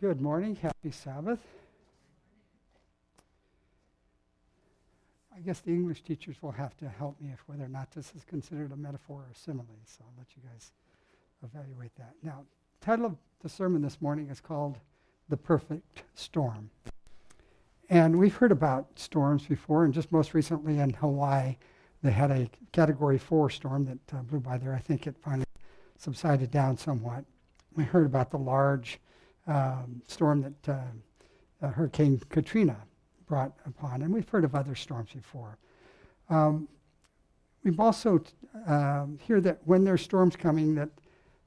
Good morning. Happy Sabbath. I guess the English teachers will have to help me if whether or not this is considered a metaphor or a simile, so I'll let you guys evaluate that. Now, the title of the sermon this morning is called The Perfect Storm. And we've heard about storms before, and just most recently in Hawaii, they had a Category 4 storm that blew by there. I think it finally subsided down somewhat. We heard about the large storm that Hurricane Katrina brought upon, and we've heard of other storms before. We've also heard that when there's storms coming, that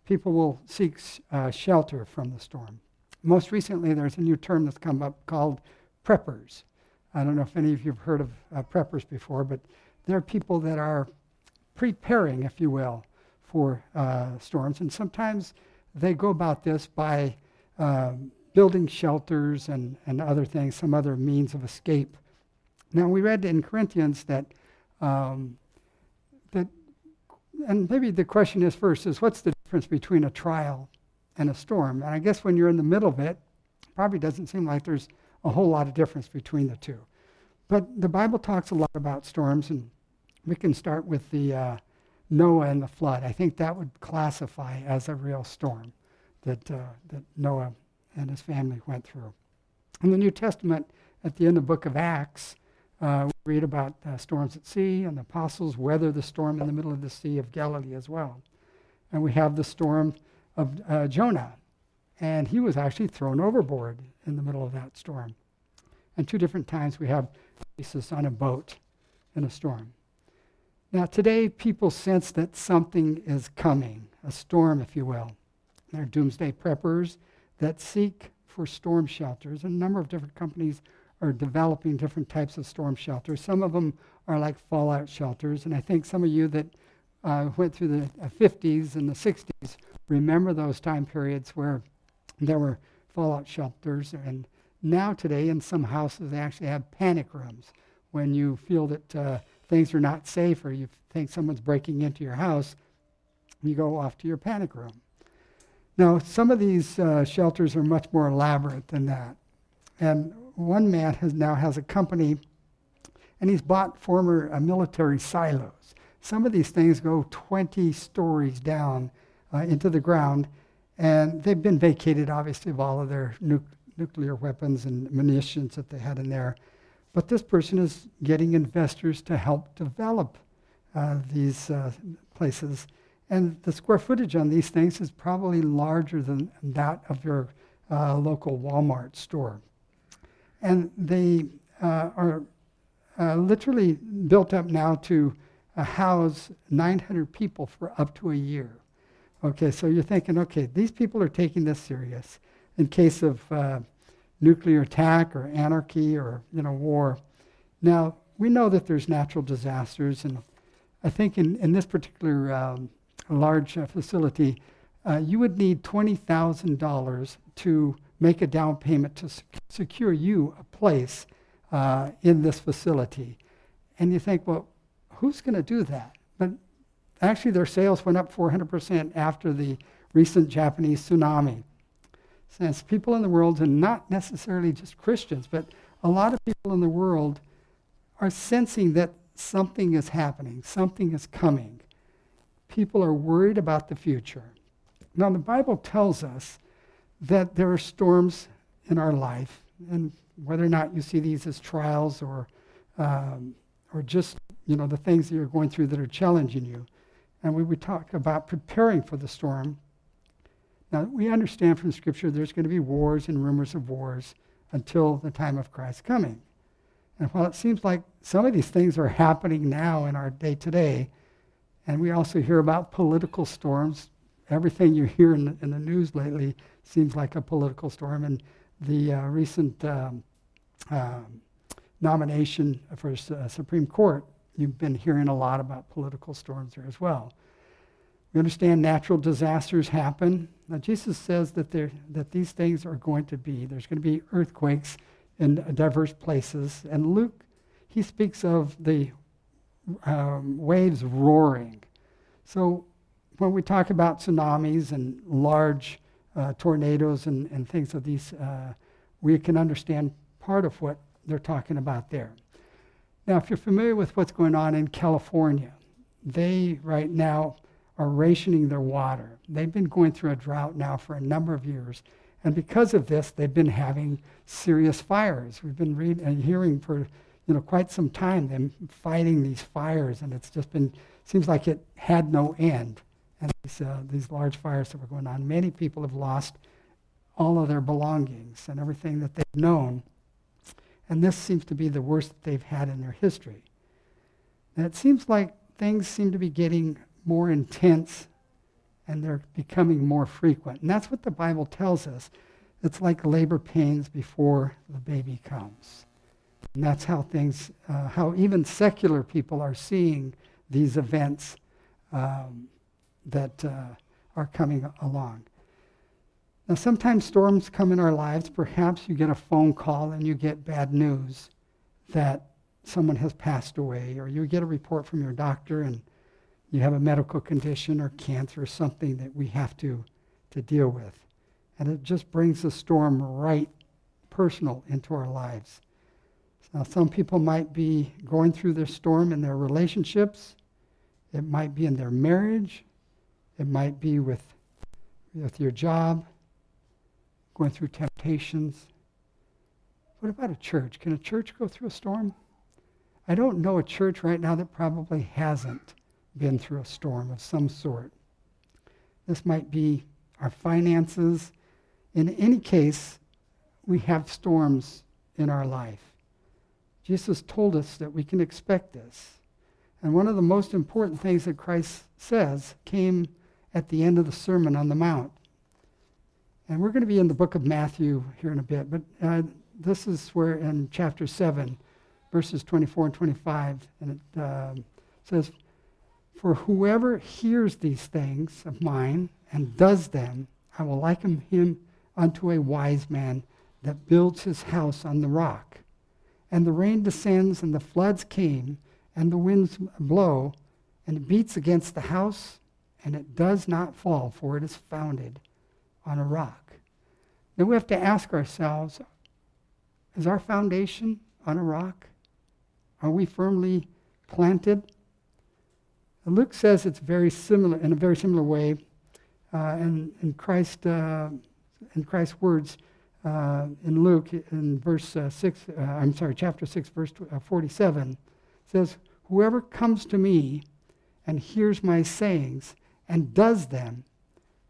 people will seek shelter from the storm. Most recently, there's a new term that's come up called preppers. I don't know if any of you have heard of preppers before, but they're people that are preparing, if you will, for storms, and sometimes they go about this by building shelters and other things, some other means of escape. Now, we read in Corinthians that, and maybe the question is first is, what's the difference between a trial and a storm? And I guess when you're in the middle of it, probably doesn't seem like there's a whole lot of difference between the two. But the Bible talks a lot about storms, and we can start with the Noah and the flood. I think that would classify as a real storm that Noah and his family went through. In the New Testament, at the end of the book of Acts, we read about storms at sea, and the apostles weather the storm in the middle of the Sea of Galilee as well. And we have the storm of Jonah, and he was actually thrown overboard in the middle of that storm. And two different times we have Jesus on a boat in a storm. Now today, people sense that something is coming, a storm, if you will. There are doomsday preppers that seek for storm shelters. A number of different companies are developing different types of storm shelters. Some of them are like fallout shelters, and I think some of you that went through the 50s and the 60s remember those time periods where there were fallout shelters. And now today, in some houses, they actually have panic rooms. When you feel that things are not safe or you think someone's breaking into your house, you go off to your panic room. Now, some of these shelters are much more elaborate than that. And one man now has a company, and he's bought former military silos. Some of these things go 20 stories down into the ground, and they've been vacated, obviously, of all of their nuclear weapons and munitions that they had in there. But this person is getting investors to help develop these places. And the square footage on these things is probably larger than that of your local Walmart store. And they are literally built up now to house 900 people for up to a year. Okay, so you're thinking, okay, these people are taking this serious in case of nuclear attack or anarchy or war. Now, we know that there's natural disasters, and I think in this particular large facility, you would need $20,000 to make a down payment to secure you a place in this facility. And you think, well, who's going to do that? But actually their sales went up 400% after the recent Japanese tsunami. Since people in the world, and not necessarily just Christians, but a lot of people in the world are sensing that something is happening, something is coming. People are worried about the future. Now, the Bible tells us that there are storms in our life, and whether or not you see these as trials or just the things that you're going through that are challenging you. And we would talk about preparing for the storm. Now, we understand from Scripture there's going to be wars and rumors of wars until the time of Christ's coming. And while it seems like some of these things are happening now in our day-to-day, and we also hear about political storms. Everything you hear in the news lately seems like a political storm. And the recent nomination for Supreme Court, you've been hearing a lot about political storms there as well. We understand natural disasters happen. Now, Jesus says that these things are going to be. There's going to be earthquakes in diverse places. And Luke, he speaks of the waves roaring. So when we talk about tsunamis and large tornadoes and things of these, we can understand part of what they're talking about there. Now, if you're familiar with what's going on in California, they right now are rationing their water. They've been going through a drought now for a number of years. And because of this, they've been having serious fires. We've been reading and hearing for quite some time them fighting these fires, and it's just been, seems like it had no end. And these large fires that were going on, many people have lost all of their belongings and everything that they've known. And this seems to be the worst that they've had in their history. And it seems like things seem to be getting more intense and they're becoming more frequent. And that's what the Bible tells us. It's like labor pains before the baby comes. And that's how things, how even secular people are seeing these events that are coming along. Now, sometimes storms come in our lives. Perhaps you get a phone call and you get bad news that someone has passed away, or you get a report from your doctor and you have a medical condition or cancer or something that we have to deal with. And it just brings the storm right personal into our lives. Now, some people might be going through their storm in their relationships. It might be in their marriage. It might be with your job, going through temptations. What about a church? Can a church go through a storm? I don't know a church right now that probably hasn't been through a storm of some sort. This might be our finances. In any case, we have storms in our life. Jesus told us that we can expect this. And one of the most important things that Christ says came at the end of the Sermon on the Mount. And we're going to be in the book of Matthew here in a bit, but this is where in chapter 7, verses 24 and 25, and it says, "For whoever hears these things of mine and does them, I will liken him unto a wise man that builds his house on the rock. And the rain descends, and the floods came, and the winds blow, and it beats against the house, and it does not fall, for it is founded on a rock." Now we have to ask ourselves, is our foundation on a rock? Are we firmly planted? And Luke says it's very similar, in a very similar way, in Christ's words, in Luke, in chapter 6, verse 47, says, "Whoever comes to me and hears my sayings and does them,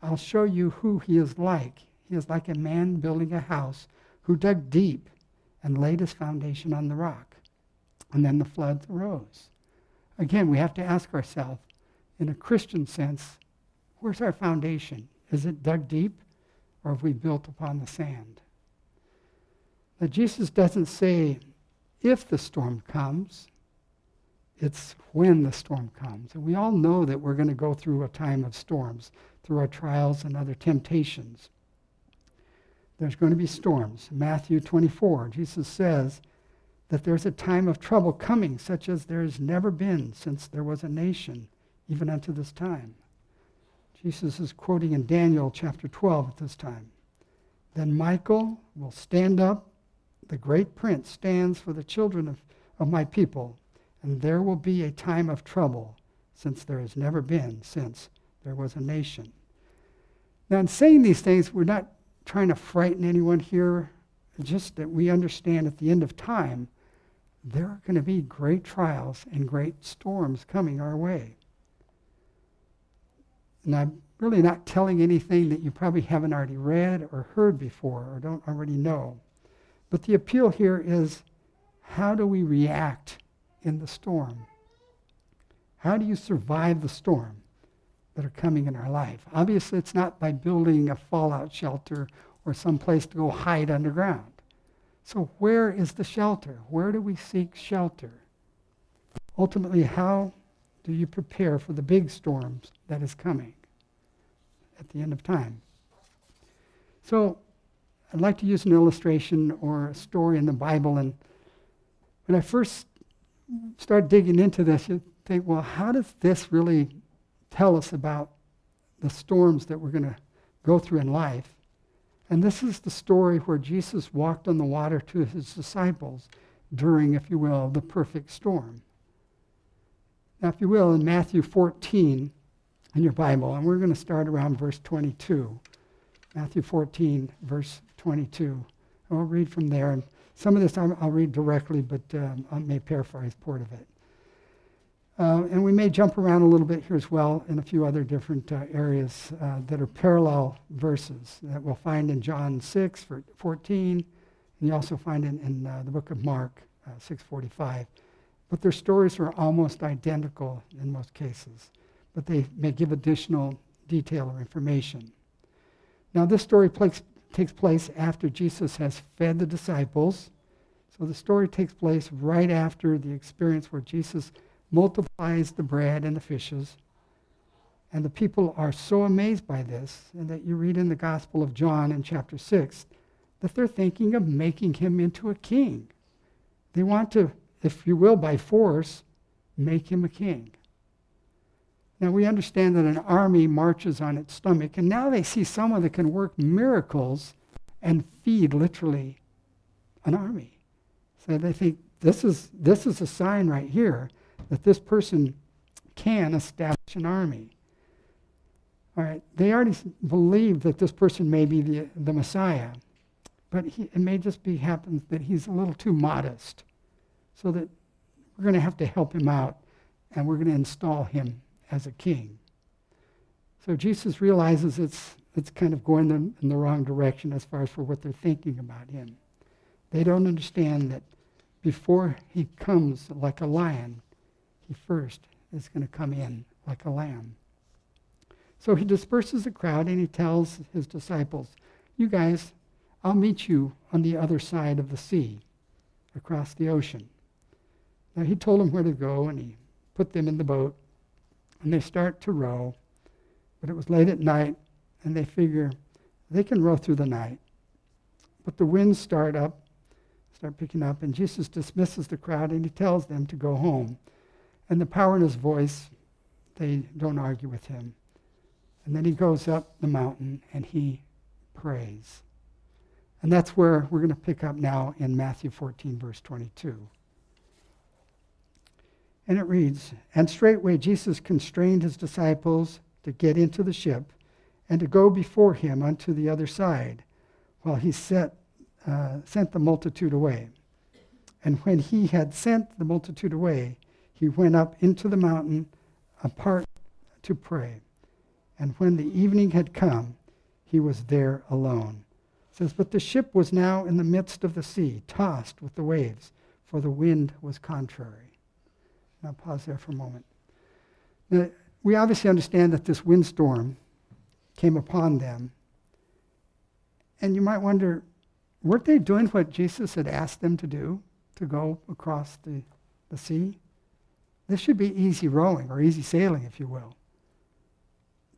I'll show you who he is like. He is like a man building a house who dug deep and laid his foundation on the rock. And then the floods arose." Again, we have to ask ourselves, in a Christian sense, where's our foundation? Is it dug deep, or have we built upon the sand? Now, Jesus doesn't say if the storm comes, it's when the storm comes. And we all know that we're going to go through a time of storms, through our trials and other temptations. There's going to be storms. Matthew 24, Jesus says that there's a time of trouble coming, such as there has never been since there was a nation, even unto this time. Jesus is quoting in Daniel chapter 12 at this time. "Then Michael will stand up, the great prince stands for the children of my people, and there will be a time of trouble, since there has never been since there was a nation." Now, in saying these things, we're not trying to frighten anyone here, just that we understand at the end of time, there are going to be great trials and great storms coming our way. And I'm really not telling anything that you probably haven't already read or heard before or don't already know. But the appeal here is, how do we react in the storm? How do you survive the storm that are coming in our life? Obviously, it's not by building a fallout shelter or some place to go hide underground. So where is the shelter? Where do we seek shelter? Ultimately, how do you prepare for the big storms that is coming at the end of time? So I'd like to use an illustration or a story in the Bible. And when I first started digging into this, you think, well, how does this really tell us about the storms that we're going to go through in life? And this is the story where Jesus walked on the water to his disciples during, if you will, the perfect storm. Now, if you will, in Matthew 14 in your Bible, and we're going to start around verse 22. Matthew 14, verse 22. I'll read from there. And some of this I'll read directly, but I may paraphrase part of it. And we may jump around a little bit here as well in a few other different areas that are parallel verses that we'll find in John 6, 14, and you also find in the book of Mark, 6:45. But their stories are almost identical in most cases, but they may give additional detail or information. Now, this story takes place after Jesus has fed the disciples. So the story takes place right after the experience where Jesus multiplies the bread and the fishes. And the people are so amazed by this, and that you read in the Gospel of John in chapter 6, that they're thinking of making him into a king. They want to, if you will, by force, make him a king. Now we understand that an army marches on its stomach, and now they see someone that can work miracles and feed literally an army. So they think this is a sign right here that this person can establish an army. All right, they already believe that this person may be the Messiah, but it may just be happens that he's a little too modest, so that we're going to have to help him out, and we're going to install him as a king. So Jesus realizes it's kind of going in the wrong direction as far as for what they're thinking about him. They don't understand that before he comes like a lion, he first is going to come in like a lamb. So he disperses the crowd and he tells his disciples, you guys, I'll meet you on the other side of the sea, across the ocean. Now he told them where to go, and he put them in the boat, and they start to row. But it was late at night, and they figure they can row through the night. But the winds start picking up, and Jesus dismisses the crowd, and he tells them to go home. And the power in his voice, they don't argue with him. And then he goes up the mountain, and he prays. And that's where we're going to pick up now in Matthew 14, verse 22. And it reads, and straightway Jesus constrained his disciples to get into the ship and to go before him unto the other side, while he sent the multitude away. And when he had sent the multitude away, he went up into the mountain apart to pray. And when the evening had come, he was there alone. It says, but the ship was now in the midst of the sea, tossed with the waves, for the wind was contrary. Now pause there for a moment. Now, we obviously understand that this windstorm came upon them. And you might wonder, weren't they doing what Jesus had asked them to do, to go across the sea? This should be easy rowing, or easy sailing, if you will.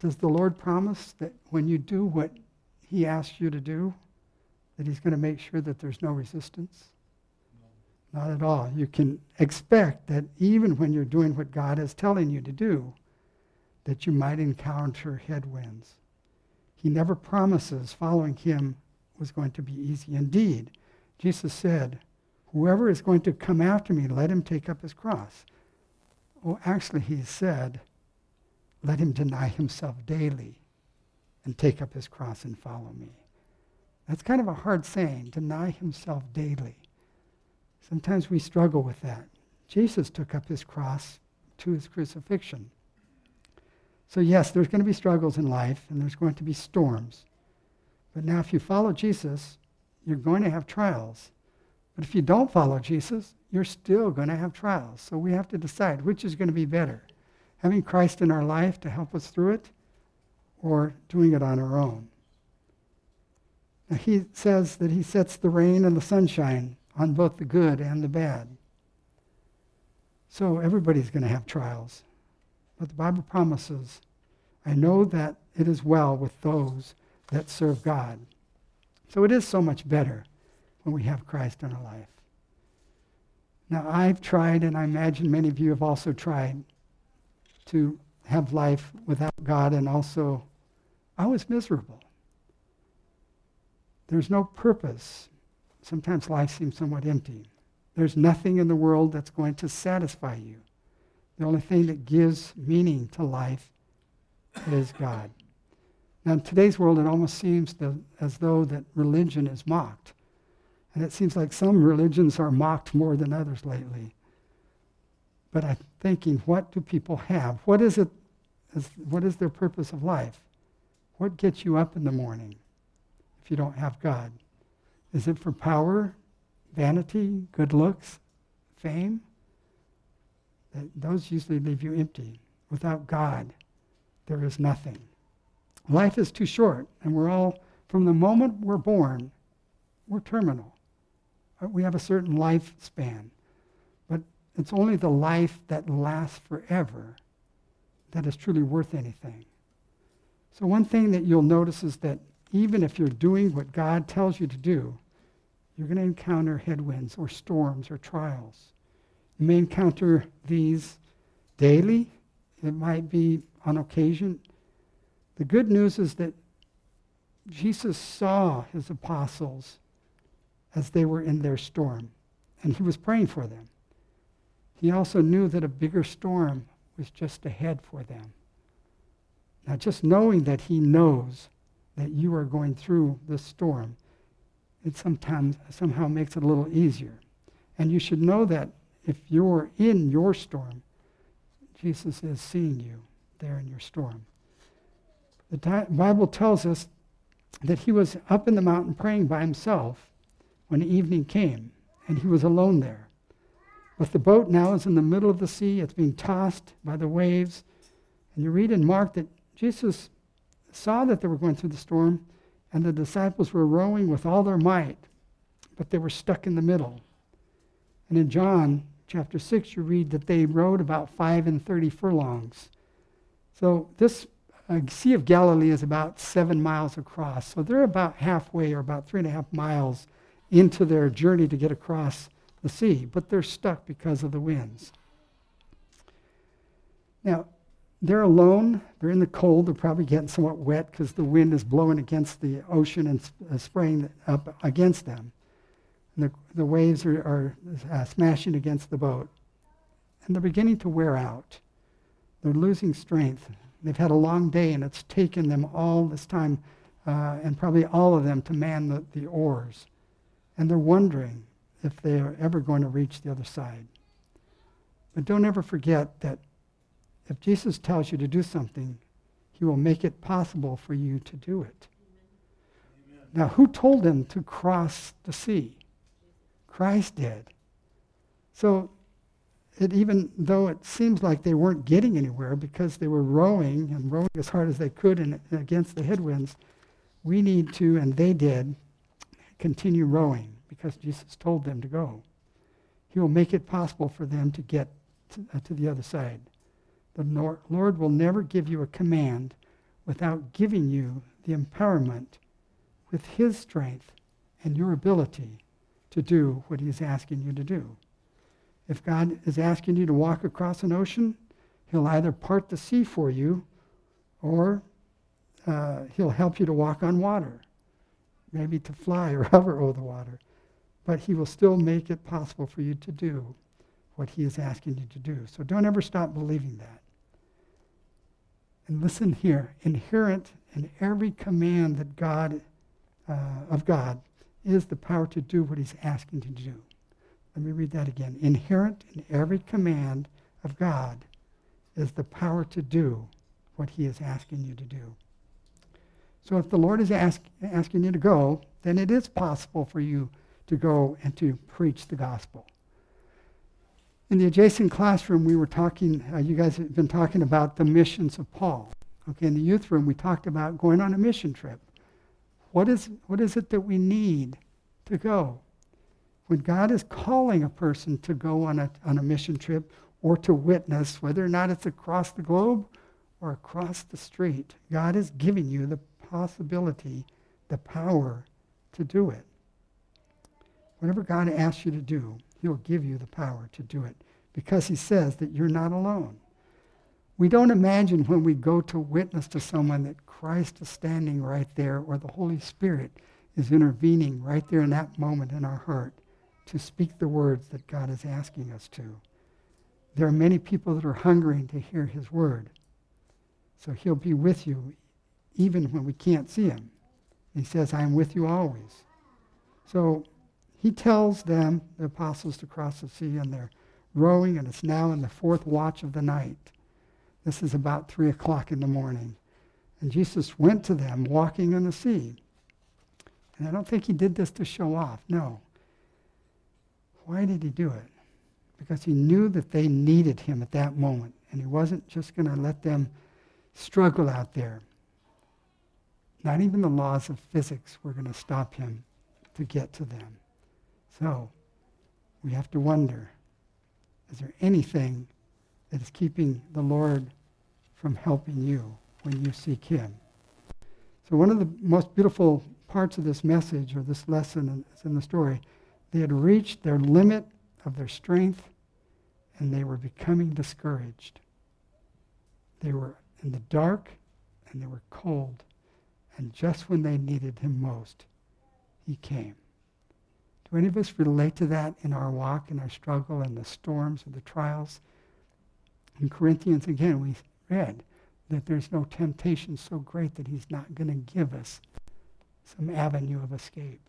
Does the Lord promise that when you do what he asks you to do, that he's going to make sure that there's no resistance? No. Not at all. You can expect that even when you're doing what God is telling you to do, that you might encounter headwinds. He never promises following him was going to be easy. Indeed, Jesus said, whoever is going to come after me, let him take up his cross. Well, actually, he said, let him deny himself daily and take up his cross and follow me. That's kind of a hard saying, deny himself daily. Sometimes we struggle with that. Jesus took up his cross to his crucifixion. So yes, there's going to be struggles in life, and there's going to be storms. But now if you follow Jesus, you're going to have trials. But if you don't follow Jesus, you're still going to have trials. So we have to decide which is going to be better. Having Christ in our life to help us through it, or doing it on our own. Now he says that he sets the rain and the sunshine on both the good and the bad. So everybody's going to have trials. But the Bible promises, I know that it is well with those that serve God. So it is so much better when we have Christ in our life. Now I've tried, and I imagine many of you have also tried, to have life without God, and also I was miserable. there's no purpose, sometimes life seems somewhat empty. There's nothing in the world that's going to satisfy you. The only thing that gives meaning to life is God. Now, in today's world, it almost seems as though that religion is mocked. And it seems like some religions are mocked more than others lately. But I'm thinking, what do people have? What is their purpose of life? What gets you up in the morning if you don't have God? Is it for power, vanity, good looks, fame? Those usually leave you empty. Without God, there is nothing. Life is too short, and we're all, from the moment we're born, we're terminal. We have a certain lifespan, but it's only the life that lasts forever that is truly worth anything. So one thing that you'll notice is that even if you're doing what God tells you to do, you're going to encounter headwinds or storms or trials. You may encounter these daily. It might be on occasion. The good news is that Jesus saw his apostles as they were in their storm, and he was praying for them. He also knew that a bigger storm was just ahead for them. Now, just knowing that he knows that you are going through this storm, it sometimes somehow makes it a little easier. And you should know that if you're in your storm, Jesus is seeing you there in your storm. The Bible tells us that he was up in the mountain praying by himself when evening came, and he was alone there. But the boat now is in the middle of the sea. It's being tossed by the waves. And you read in Mark that Jesus saw that they were going through the storm, and the disciples were rowing with all their might, but they were stuck in the middle. And in John chapter 6, you read that they rowed about 35 furlongs. So this Sea of Galilee is about 7 miles across. So they're about halfway, or about 3.5 miles into their journey to get across the sea, but they're stuck because of the winds. Now, they're alone. They're in the cold. They're probably getting somewhat wet because the wind is blowing against the ocean and spraying up against them. And the waves are smashing against the boat. And they're beginning to wear out. They're losing strength. They've had a long day, and it's taken them all this time, and probably all of them, to man the oars. And they're wondering if they're ever going to reach the other side. But don't ever forget that if Jesus tells you to do something, he will make it possible for you to do it. Amen. Now, who told them to cross the sea? Christ did. So, even though it seems like they weren't getting anywhere because they were rowing as hard as they could against the headwinds, we need to, and they did, continue rowing because Jesus told them to go. He will make it possible for them to get to the other side. The Lord will never give you a command without giving you the empowerment with his strength and your ability to do what he is asking you to do. If God is asking you to walk across an ocean, he'll either part the sea for you, or he'll help you to walk on water, maybe to fly or hover over the water. But he will still make it possible for you to do what he is asking you to do. So don't ever stop believing that. And listen here, inherent in every command that of God is the power to do what he's asking you to do. Let me read that again. Inherent in every command of God is the power to do what he is asking you to do. So if the Lord is asking you to go, then it is possible for you to go and to preach the gospel. In the adjacent classroom, we were talking, you guys have been talking about the missions of Paul. Okay, in the youth room, we talked about going on a mission trip. What is it that we need to go? When God is calling a person to go on a mission trip or to witness, whether or not it's across the globe or across the street, God is giving you the possibility, the power to do it. Whatever God asks you to do, he'll give you the power to do it because he says that you're not alone. We don't imagine when we go to witness to someone that Christ is standing right there or the Holy Spirit is intervening right there in that moment in our heart to speak the words that God is asking us to. There are many people that are hungering to hear his word. So he'll be with you even when we can't see him. He says, I am with you always. So he tells them, the apostles, to cross the sea, and they're rowing, and it's now in the fourth watch of the night. This is about 3 o'clock in the morning. And Jesus went to them walking on the sea. And I don't think he did this to show off. No. Why did he do it? Because he knew that they needed him at that moment. And he wasn't just going to let them struggle out there. Not even the laws of physics were going to stop him to get to them. So we have to wonder, is there anything that is keeping the Lord from helping you when you seek him? So one of the most beautiful parts of this message, or this lesson is in the story, they had reached their limit of their strength, and they were becoming discouraged. They were in the dark, and they were cold. And just when they needed him most, he came. Do any of us relate to that in our walk, in our struggle, in the storms and the trials? In Corinthians, again, we read that there's no temptation so great that he's not going to give us some avenue of escape.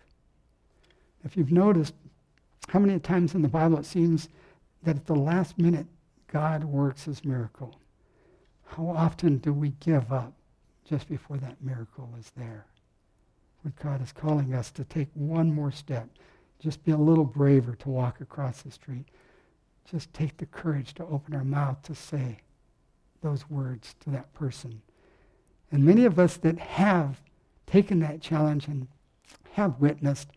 If you've noticed, how many times in the Bible it seems that at the last minute God works his miracle? How often do we give up just before that miracle is there? When God is calling us to take one more step, just be a little braver to walk across the street. Just take the courage to open our mouth to say those words to that person. And many of us that have taken that challenge and have witnessed,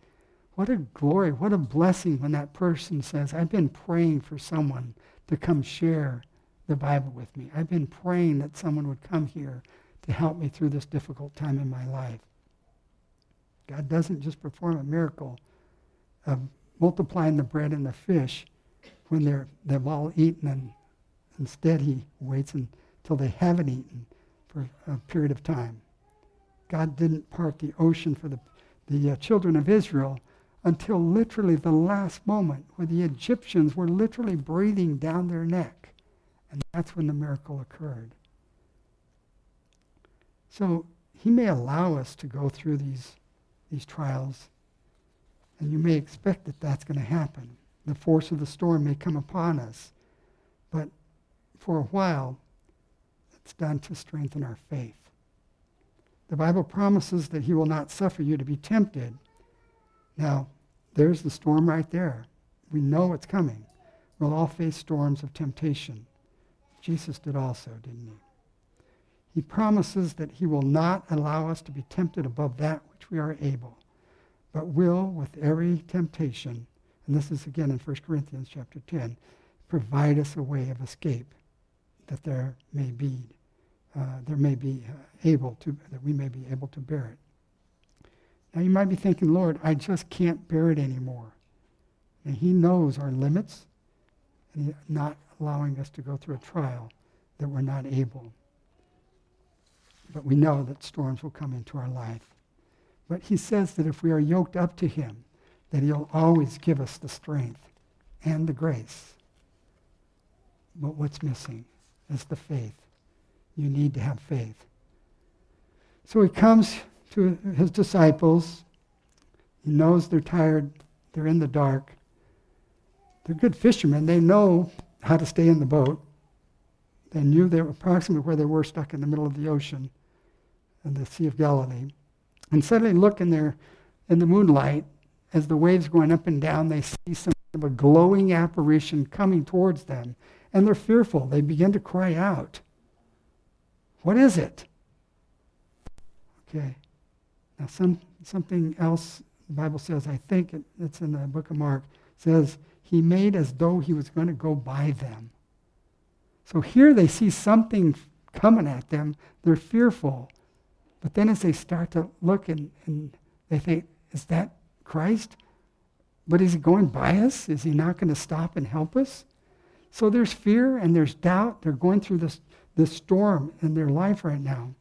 what a glory, what a blessing when that person says, I've been praying for someone to come share the Bible with me. I've been praying that someone would come here to help me through this difficult time in my life. God doesn't just perform a miracle of multiplying the bread and the fish when they've all eaten, and instead he waits until they haven't eaten for a period of time. God didn't part the ocean for the children of Israel until literally the last moment, where the Egyptians were literally breathing down their neck. And that's when the miracle occurred. So he may allow us to go through these trials, and you may expect that that's going to happen. The force of the storm may come upon us, but for a while, it's done to strengthen our faith. The Bible promises that he will not suffer you to be tempted. Now, there's the storm right there. We know it's coming. We'll all face storms of temptation. Jesus did also, didn't he? He promises that he will not allow us to be tempted above that which we are able, but will, with every temptation, and this is again in 1 Corinthians chapter 10, provide us a way of escape, that that we may be able to bear it. Now you might be thinking, Lord, I just can't bear it anymore. And he knows our limits, and he's not allowing us to go through a trial that we're not able. But we know that storms will come into our life. But he says that if we are yoked up to him, that he'll always give us the strength and the grace. But what's missing is the faith. You need to have faith. So he comes to his disciples. He knows they're tired. They're in the dark. They're good fishermen. They know how to stay in the boat. They knew they were approximately where they were, stuck in the middle of the ocean, in the Sea of Galilee. And suddenly look in the moonlight, as the waves going up and down, they see some of a glowing apparition coming towards them. And they're fearful. They begin to cry out. What is it? Okay. Now something else the Bible says, I think it's in the book of Mark, says he made as though he was going to go by them. So here they see something coming at them. They're fearful. But then as they start to look and they think, is that Christ? But is he going by us? Is he not going to stop and help us? So there's fear and there's doubt. They're going through this storm in their life right now.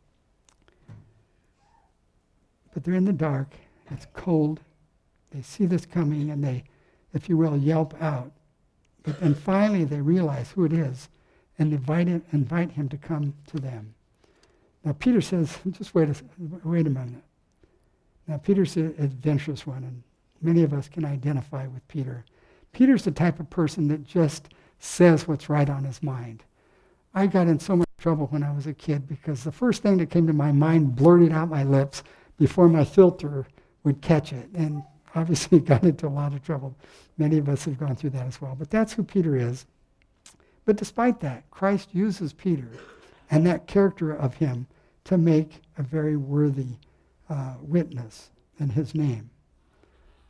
But they're in the dark, It's cold. They see this coming and they, if you will, yelp out. But then finally they realize who it is and invite him to come to them. Now Peter says, just wait a minute. Now Peter's an adventurous one, and many of us can identify with Peter. Peter's the type of person that just says what's right on his mind. I got in so much trouble when I was a kid because the first thing that came to my mind blurted out my lips before my filter would catch it. And obviously got into a lot of trouble. Many of us have gone through that as well. But that's who Peter is. But despite that, Christ uses Peter and that character of him to make a very worthy witness in his name.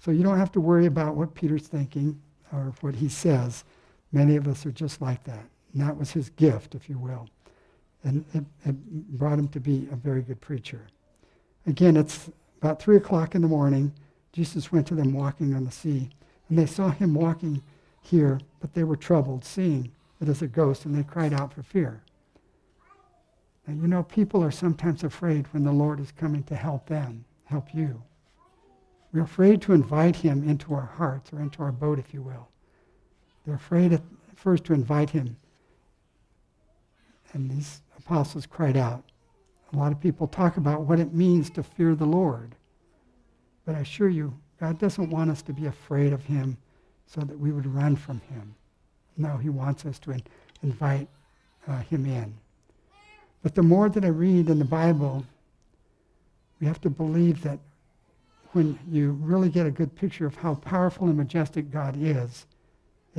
So you don't have to worry about what Peter's thinking or what he says. Many of us are just like that. And that was his gift, if you will. And it brought him to be a very good preacher. Again, it's about 3 o'clock in the morning. Jesus went to them walking on the sea. And they saw him walking here, but they were troubled, seeing it as a ghost, and they cried out for fear. Now, you know, people are sometimes afraid when the Lord is coming to help them, help you. We're afraid to invite him into our hearts or into our boat, if you will. They're afraid at first to invite him. And these apostles cried out. A lot of people talk about what it means to fear the Lord. But I assure you, God doesn't want us to be afraid of him so that we would run from him. No, he wants us to invite him in. But the more that I read in the Bible, we have to believe that when you really get a good picture of how powerful and majestic God is,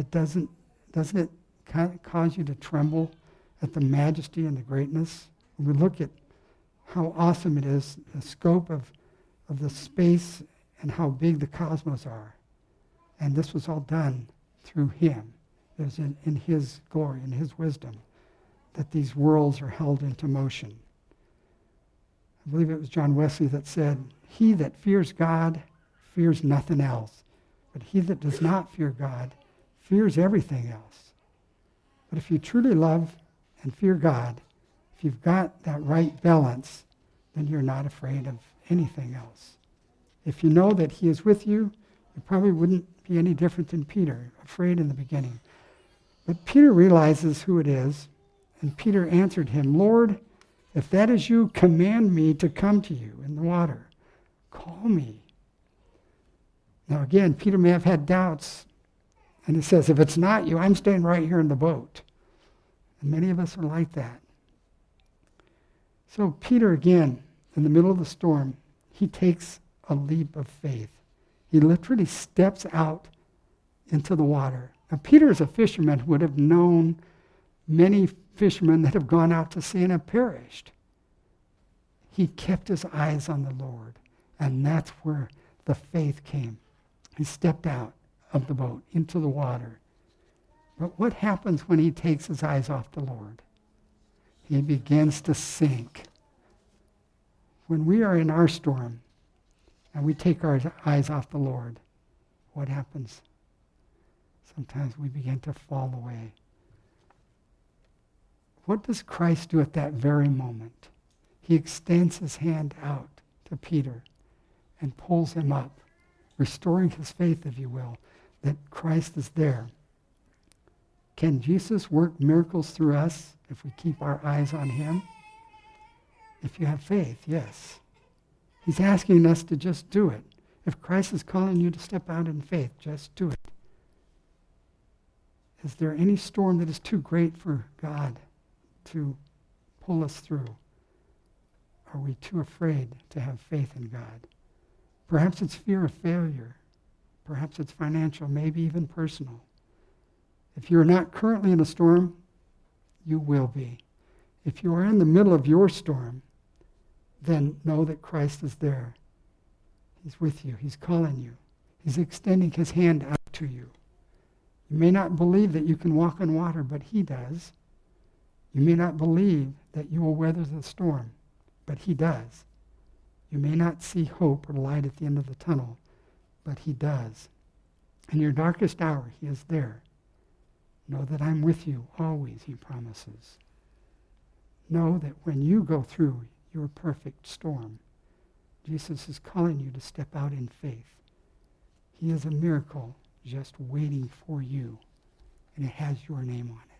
doesn't it kind of cause you to tremble at the majesty and the greatness? When we look at how awesome it is, the scope of the space and how big the cosmos are. And this was all done through him. It was in his glory, in his wisdom, that these worlds are held into motion. I believe it was John Wesley that said, "He that fears God fears nothing else, but he that does not fear God fears everything else." But if you truly love and fear God, if you've got that right balance, then you're not afraid of anything else. If you know that he is with you, you probably wouldn't be any different than Peter, afraid in the beginning. But Peter realizes who it is, and Peter answered him, "Lord, if that is you, command me to come to you in the water. Call me." Now again, Peter may have had doubts, and he says, if it's not you, I'm staying right here in the boat. And many of us are like that. So Peter, again, in the middle of the storm, he takes a leap of faith. He literally steps out into the water. Now, Peter is a fisherman who would have known many fishermen that have gone out to sea and have perished. He kept his eyes on the Lord, and that's where the faith came. He stepped out of the boat into the water. But what happens when he takes his eyes off the Lord? He begins to sink. When we are in our storm and we take our eyes off the Lord, what happens? Sometimes we begin to fall away. What does Christ do at that very moment? He extends his hand out to Peter and pulls him up, restoring his faith, if you will, that Christ is there. Can Jesus work miracles through us if we keep our eyes on him? If you have faith, yes. He's asking us to just do it. If Christ is calling you to step out in faith, just do it. Is there any storm that is too great for God to pull us through? Are we too afraid to have faith in God? Perhaps it's fear of failure. Perhaps it's financial, maybe even personal. If you're not currently in a storm, you will be. If you are in the middle of your storm, then know that Christ is there. He's with you. He's calling you. He's extending his hand out to you. You may not believe that you can walk on water, but he does. You may not believe that you will weather the storm, but he does. You may not see hope or light at the end of the tunnel, but he does. In your darkest hour, he is there. Know that I'm with you always, he promises. Know that when you go through your perfect storm, Jesus is calling you to step out in faith. He is a miracle just waiting for you, and it has your name on it.